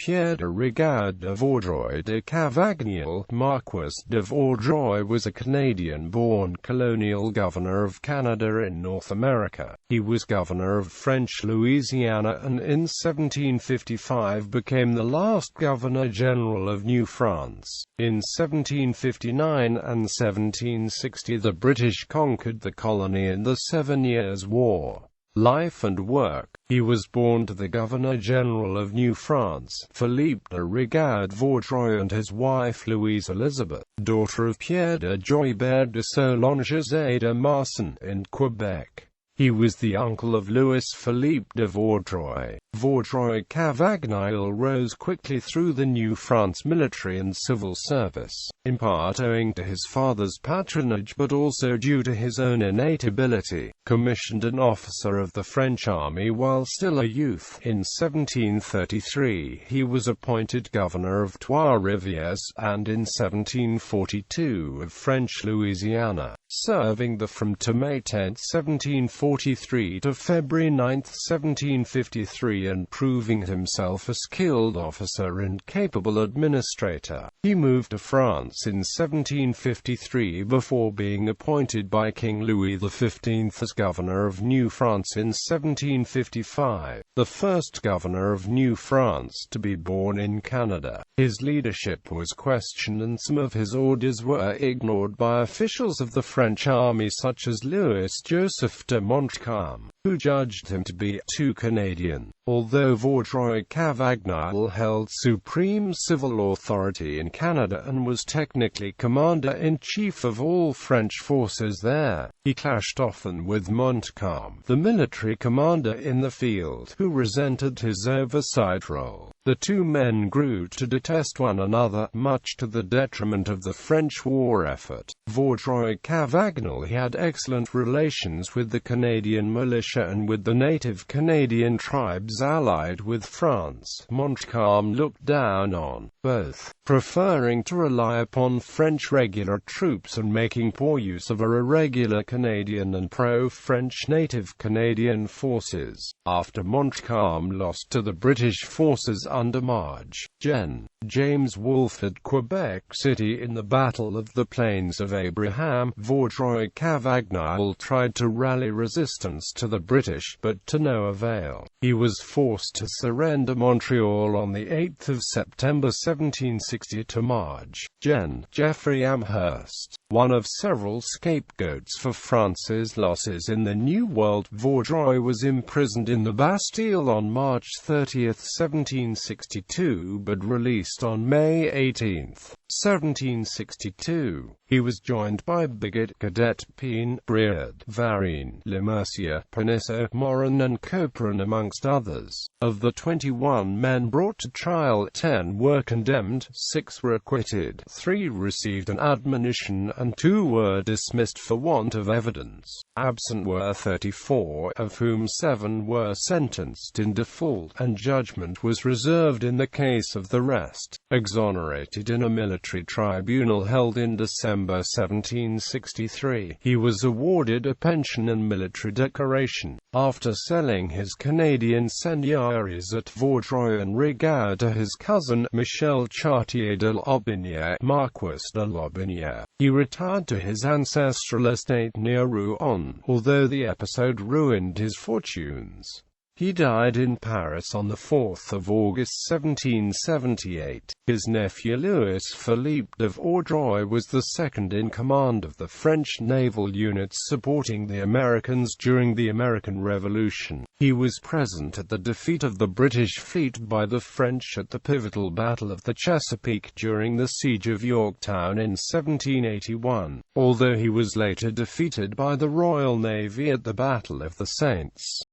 Pierre de Rigaud de Vaudreuil-Cavagnial. Marquis de Vaudreuil was a Canadian-born colonial governor of Canada in North America. He was governor of French Louisiana and in 1755 became the last governor-general of New France. In 1759 and 1760 the British conquered the colony in the 7 Years' War. Life and work. He was born to the Governor-General of New France, Philippe de Rigaud Vaudreuil, and his wife Louise Elizabeth, daughter of Pierre de Joybert de Soulanges et de Marsan, in Quebec. He was the uncle of Louis-Philippe de Vaudreuil. Vaudreuil-Cavagnial rose quickly through the New France military and civil service, in part owing to his father's patronage but also due to his own innate ability. Commissioned an officer of the French army while still a youth, in 1733 he was appointed governor of Trois-Rivières, and in 1742 of French Louisiana, serving from May 10, 1743 to February 9, 1753, and proving himself a skilled officer and capable administrator. He moved to France in 1753 before being appointed by King Louis XV as governor of New France in 1755, the first governor of New France to be born in Canada. His leadership was questioned and some of his orders were ignored by officials of the French army such as Louis-Joseph de Montcalm, who judged him to be too Canadian. Although Vaudreuil-Cavagnial held supreme civil authority in Canada and was technically commander-in-chief of all French forces there, he clashed often with Montcalm, the military commander in the field, who resented his oversight role. The two men grew to detest one another, much to the detriment of the French war effort. Vaudreuil-Cavagnial had excellent relations with the Canadian militia and with the native Canadian tribes allied with France. Montcalm looked down on both, preferring to rely upon French regular troops and making poor use of irregular Canadian and pro-French native Canadian forces. After Montcalm lost to the British forces under Marge. Gen. James Wolfe at Quebec City in the Battle of the Plains of Abraham, Vaudreuil-Cavagnial tried to rally resistance to the British, but to no avail. He was forced to surrender Montreal on 8 September 1760 to Marge. Gen. Geoffrey Amherst, one of several scapegoats for France's losses in the New World. Vaudreuil was imprisoned in the Bastille on March 30, 1762, but released on May 18, 1762. He was joined by Bigot, Cadet, Pine, Briard, Varine, Le Mercier, Panisso, Morin and Copron amongst others. Of the 21 men brought to trial, 10 were condemned, 6 were acquitted, 3 received an admonition and 2 were dismissed for want of evidence. Absent were 34, of whom 7 were sentenced in default, and judgment was reserved in the case of the rest. Exonerated in a military tribunal held in December 1763, he was awarded a pension and military decoration. After selling his Canadian seigneuries at Vaudreuil and Rigaud to his cousin, Michel Chartier de Lotbinière, Marquis de Lotbinière, he retired to his ancestral estate near Rouen, although the episode ruined his fortunes. He died in Paris on 4 August 1778. His nephew Louis-Philippe de Vaudreuil was the second in command of the French naval units supporting the Americans during the American Revolution. He was present at the defeat of the British fleet by the French at the pivotal Battle of the Chesapeake during the Siege of Yorktown in 1781, although he was later defeated by the Royal Navy at the Battle of the Saints.